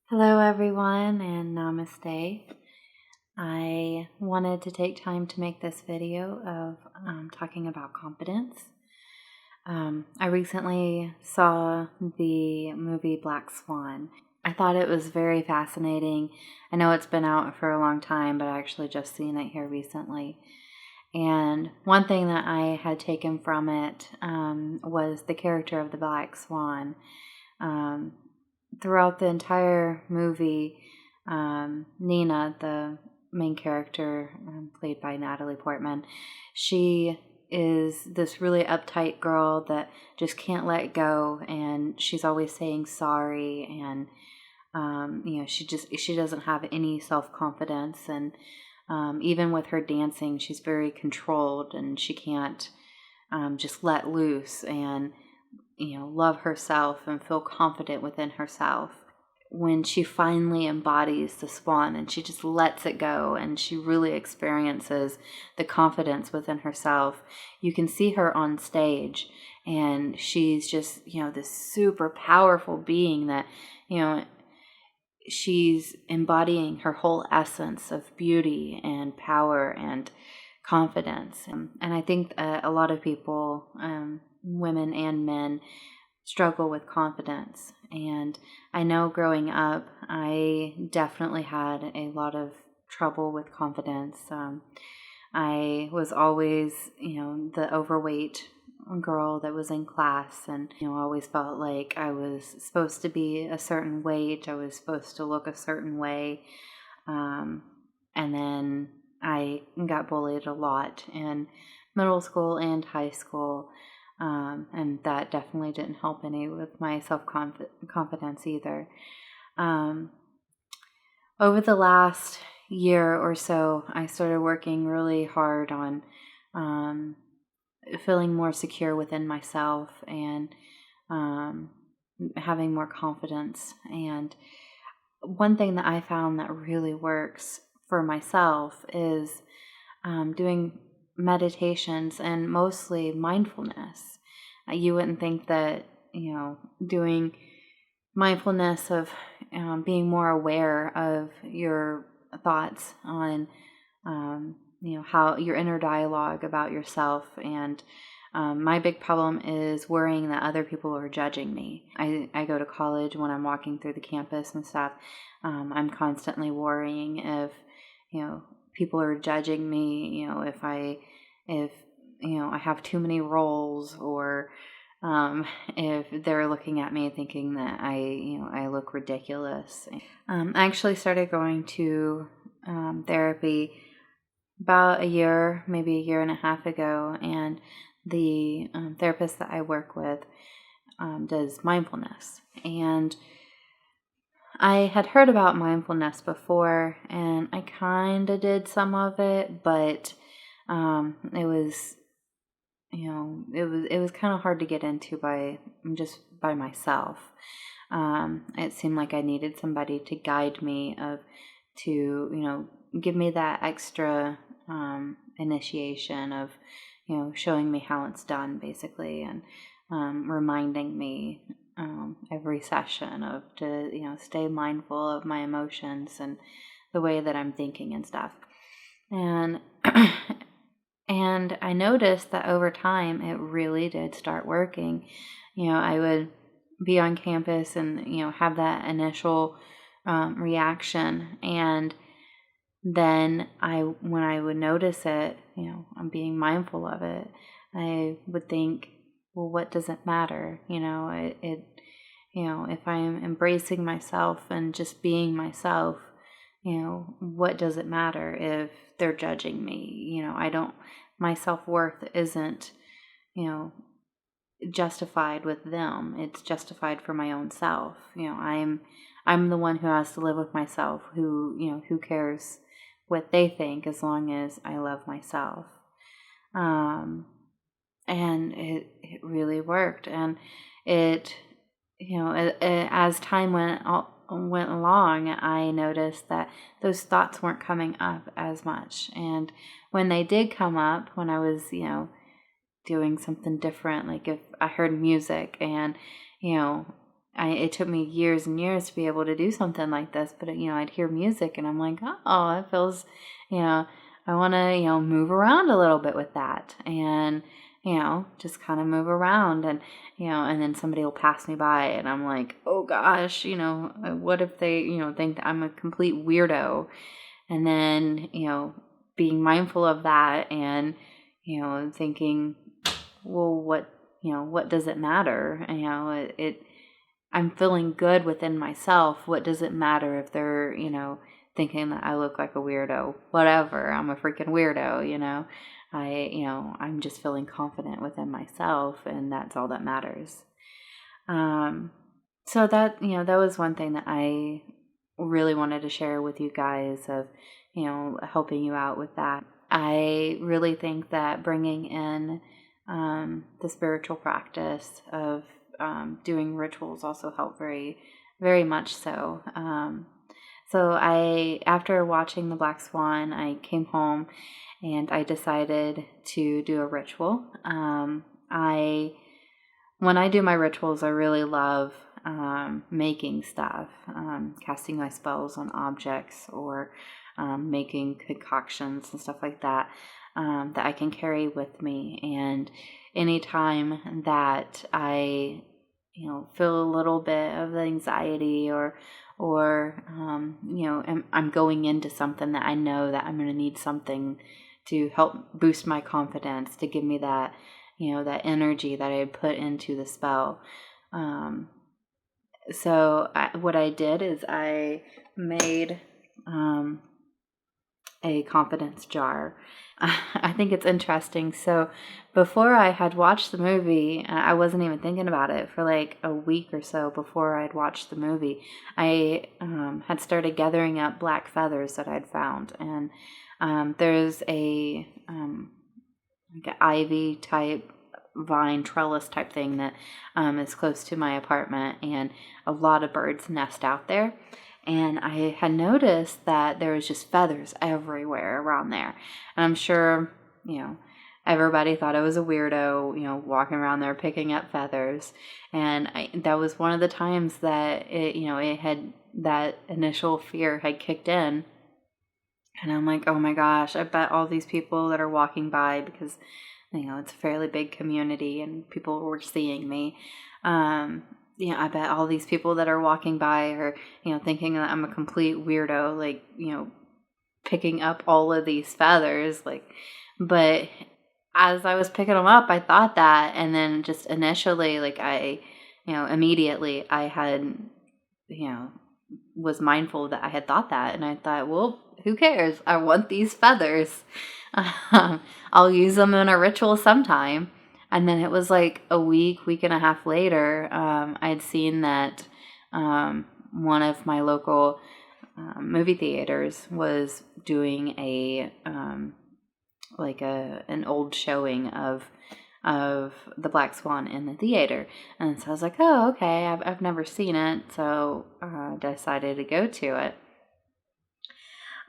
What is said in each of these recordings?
Hello, everyone, and namaste. I wanted to take time to make this video of talking about confidence. I recently saw the movie Black Swan. I thought it was very fascinating. I know it's been out for a long time, but I actually just seen it here recently. And one thing that I had taken from it was the character of the Black Swan. Throughout the entire movie, Nina, the main character, played by Natalie Portman, she is this really uptight girl that just can't let go, and she's always saying sorry, and she doesn't have any self-confidence, and even with her dancing, she's very controlled, and she can't just let loose and love herself and feel confident within herself. When she finally embodies the swan and she just lets it go and she really experiences the confidence within herself, you can see her on stage and she's just, this super powerful being that, she's embodying her whole essence of beauty and power and confidence. And I think a lot of people, women and men, struggle with confidence. And I know growing up, I definitely had a lot of trouble with confidence. I was always, the overweight girl that was in class, and always felt like I was supposed to be a certain weight, I was supposed to look a certain way. And then I got bullied a lot in middle school and high school. And that definitely didn't help any with my self-confidence either. Over the last year or so, I started working really hard on feeling more secure within myself and having more confidence. And one thing that I found that really works for myself is doing meditations and mostly mindfulness. You wouldn't think that, doing mindfulness of being more aware of your thoughts on, how your inner dialogue about yourself. And my big problem is worrying that other people are judging me. I go to college. When I'm walking through the campus and stuff, I'm constantly worrying if, people are judging me, if I have too many roles, or if they're looking at me thinking that I look ridiculous. I actually started going to therapy about maybe a year and a half ago, and the therapist that I work with does mindfulness. And I had heard about mindfulness before, and I kind of did some of it, but it was kind of hard to get into by myself. It seemed like I needed somebody to guide me, to give me that extra initiation of showing me how it's done, basically, and reminding me every session to stay mindful of my emotions and the way that I'm thinking and stuff. And and I noticed that over time it really did start working. I would be on campus and have that initial reaction, and then when I would notice it, I'm being mindful of it, I would think, well, what does it matter? If I'm embracing myself and just being myself, what does it matter if they're judging me? My self-worth isn't, justified with them. It's justified for my own self. I'm the one who has to live with myself, who cares what they think as long as I love myself. And it really worked. And it, as time went along, I noticed that those thoughts weren't coming up as much. And when they did come up, when I was, doing something different, like if I heard music and, it took me years and years to be able to do something like this, but I'd hear music and I'm like, oh, it feels, I want to, move around a little bit with that, and, just kind of move around, and, and then somebody will pass me by and I'm like, oh gosh, what if they, think that I'm a complete weirdo? And then, being mindful of that and, thinking, well, what does it matter? I'm feeling good within myself. What does it matter if they're, thinking that I look like a weirdo? Whatever. I'm a freaking weirdo, I'm just feeling confident within myself, and that's all that matters. So that, that was one thing that I really wanted to share with you guys, of, helping you out with that. I really think that bringing in the spiritual practice of doing rituals also help very, very much so. So after watching The Black Swan, I came home and I decided to do a ritual. When I do my rituals, I really love making stuff, casting my spells on objects, or making concoctions and stuff like that, that I can carry with me. And anytime that I, feel a little bit of anxiety, or I'm going into something that I know that I'm going to need something to help boost my confidence, to give me that, that energy that I had put into the spell. So what I did is I made a confidence jar. I think it's interesting. So before I had watched the movie, I wasn't even thinking about it for like a week or so before I'd watched the movie. I had started gathering up black feathers that I'd found. And there's like an ivy type vine trellis type thing that is close to my apartment, and a lot of birds nest out there. And I had noticed that there was just feathers everywhere around there. And I'm sure, everybody thought I was a weirdo, walking around there picking up feathers. And that was one of the times that that initial fear had kicked in. And I'm like, oh my gosh, I bet all these people that are walking by, because, it's a fairly big community and people were seeing me. I bet all these people that are walking by are, thinking that I'm a complete weirdo, like, picking up all of these feathers. But as I was picking them up, I thought that, and then just initially, immediately I had, was mindful that I had thought that, and I thought, well, who cares? I want these feathers. I'll use them in a ritual sometime. And then it was like a week and a half later, I'd seen that one of my local movie theaters was doing an old showing of The Black Swan in the theater. And so I was like, oh, okay, I've never seen it, so I decided to go to it.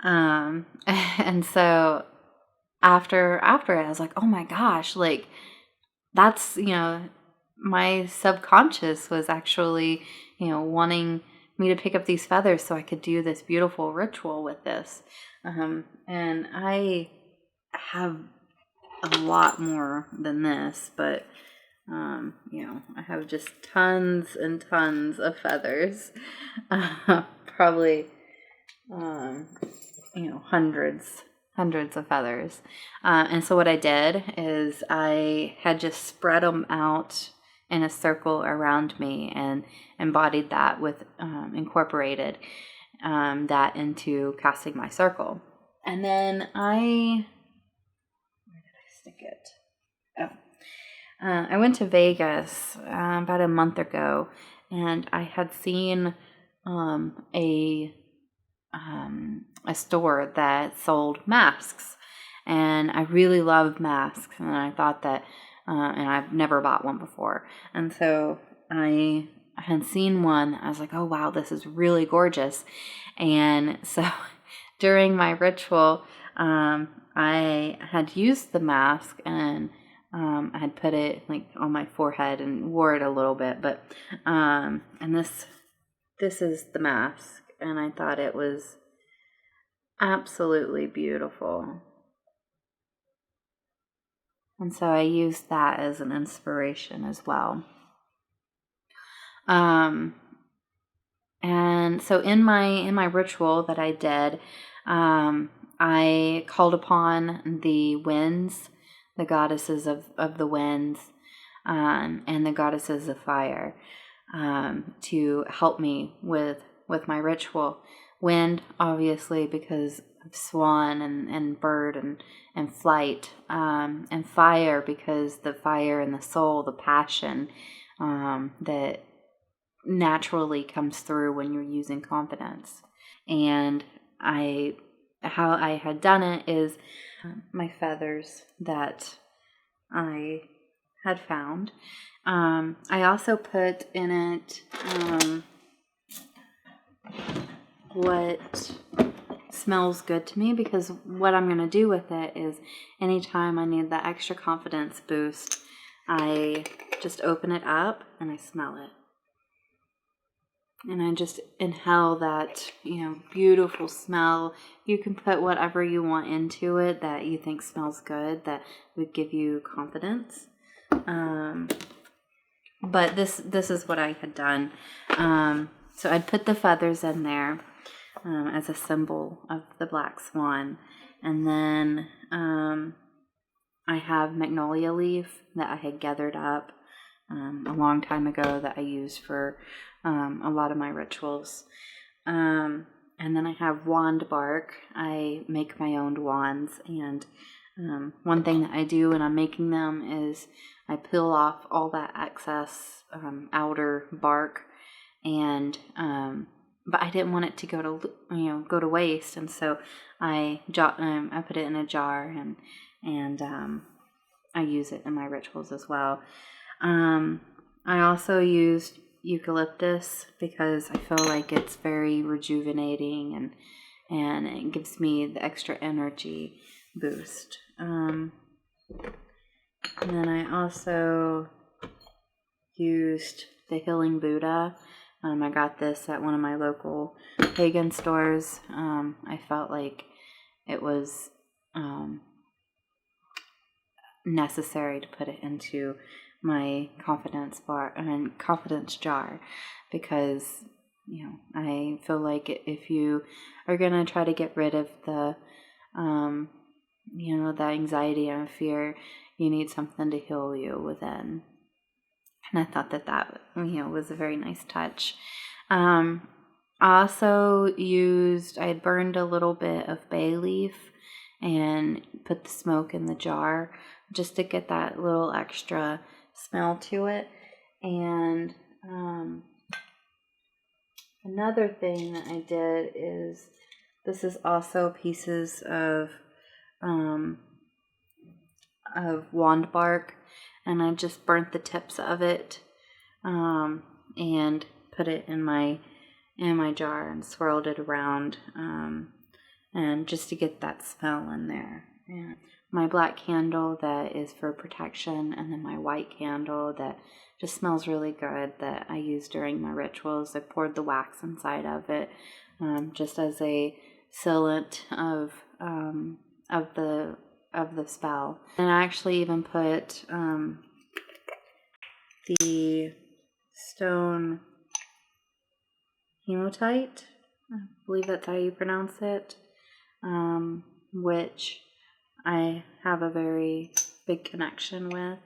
And so after it, I was like, oh my gosh, that's, my subconscious was actually, wanting me to pick up these feathers so I could do this beautiful ritual with this. And I have a lot more than this, but, I have just tons and tons of feathers, probably, hundreds of feathers. And so what I did is I had just spread them out in a circle around me and embodied that with, incorporated that into casting my circle. And then where did I stick it? I went to Vegas about a month ago, and I had seen a store that sold masks, and I really love masks, and I thought that, and I've never bought one before, and so I had seen one. I was like, oh wow, this is really gorgeous. And so during my ritual, I had used the mask and I had put it like on my forehead and wore it a little bit, but and this is the mask, and I thought it was absolutely beautiful. And so I used that as an inspiration as well. And so in my ritual that I did, I called upon the winds, the goddesses of the winds, and the goddesses of fire, to help me with my ritual. Wind, obviously, because of swan and bird and flight, and fire, because the fire in the soul, the passion that naturally comes through when you're using confidence. And how I had done it is my feathers that I had found. I also put in it what smells good to me, because what I'm going to do with it is anytime I need that extra confidence boost, I just open it up and I smell it. And I just inhale that, beautiful smell. You can put whatever you want into it that you think smells good, that would give you confidence. But this is what I had done. So I'd put the feathers in there as a symbol of the black swan. And then I have Magnolia Leaf that I had gathered up a long time ago that I use for a lot of my rituals. And then I have wand bark. I make my own wands, and one thing that I do when I'm making them is I peel off all that excess outer bark, and but I didn't want it to go to waste, and so I put it in a jar, and I use it in my rituals as well. I also used eucalyptus because I feel like it's very rejuvenating and it gives me the extra energy boost. And then I also used the Healing Buddha. I got this at one of my local pagan stores. I felt like it was necessary to put it into my confidence jar, because I feel like if you are gonna try to get rid of the the anxiety and fear, you need something to heal you within. And I thought that was a very nice touch. I also I had burned a little bit of bay leaf and put the smoke in the jar just to get that little extra smell to it. And another thing that I did is, this is also pieces of wand bark, and I just burnt the tips of it and put it in my jar and swirled it around, and just to get that smell in there. Yeah. My black candle that is for protection, and then my white candle that just smells really good that I use during my rituals. I poured the wax inside of it just as a sealant of the spell. And I actually even put the stone Hematite, I believe that's how you pronounce it, which I have a very big connection with.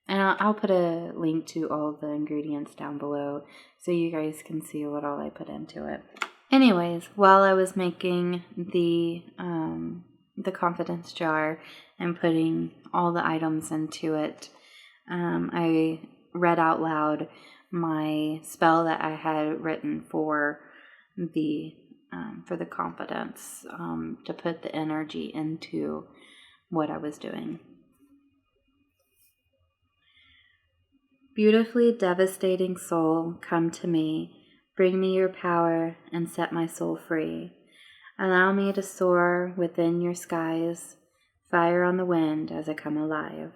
And I'll put a link to all the ingredients down below so you guys can see what all I put into it. Anyways, while I was making the confidence jar and putting all the items into it, I read out loud my spell that I had written for the confidence, to put the energy into what I was doing. Beautifully devastating soul, come to me, bring me your power and set my soul free. Allow me to soar within your skies, fire on the wind as I come alive.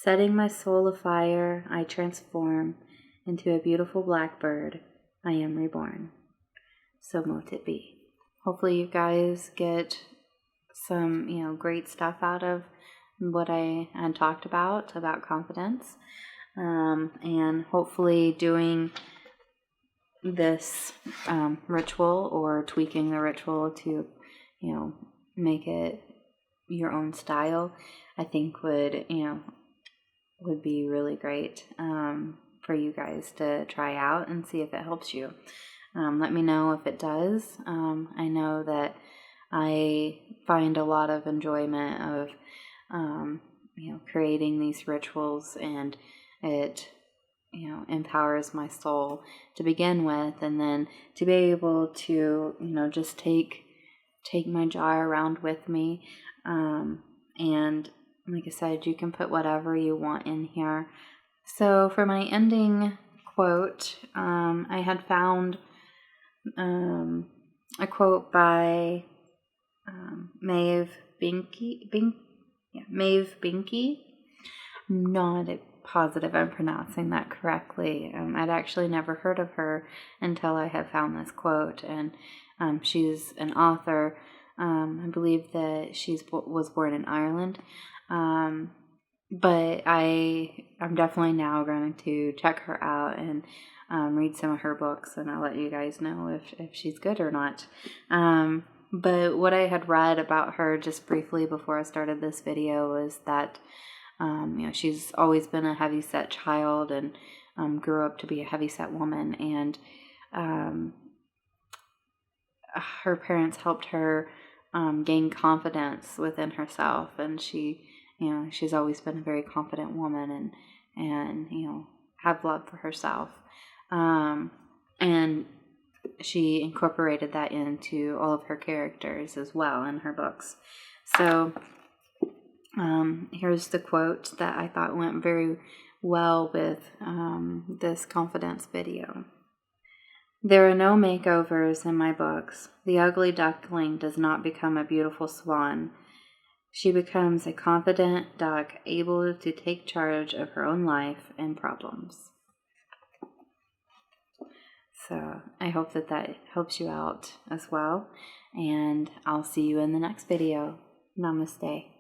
Setting my soul afire, I transform into a beautiful blackbird. I am reborn. So mote it be. Hopefully you guys get some, great stuff out of what I had talked about confidence. And hopefully doing this ritual or tweaking the ritual to, make it your own style, I think would be really great for you guys to try out and see if it helps you. Let me know if it does. I know that I find a lot of enjoyment of, creating these rituals, and it, empowers my soul to begin with, and then to be able to, just take my jar around with me. And like I said, you can put whatever you want in here. So for my ending quote, I had found a quote by Maeve Binchy. Maeve Binchy. I'm not positive I'm pronouncing that correctly. I'd actually never heard of her until I had found this quote, and she's an author. I believe that she was born in Ireland, but I'm definitely now going to check her out and read some of her books, and I'll let you guys know if she's good or not. But what I had read about her just briefly before I started this video was that she's always been a heavyset child, and grew up to be a heavyset woman, and her parents helped her gain confidence within herself, and she's always been a very confident woman, and have love for herself, and she incorporated that into all of her characters as well in her books. So here's the quote that I thought went very well with this confidence video. There are no makeovers in my books. The ugly duckling does not become a beautiful swan. She becomes a confident duck able to take charge of her own life and problems. So I hope that helps you out as well. And I'll see you in the next video. Namaste.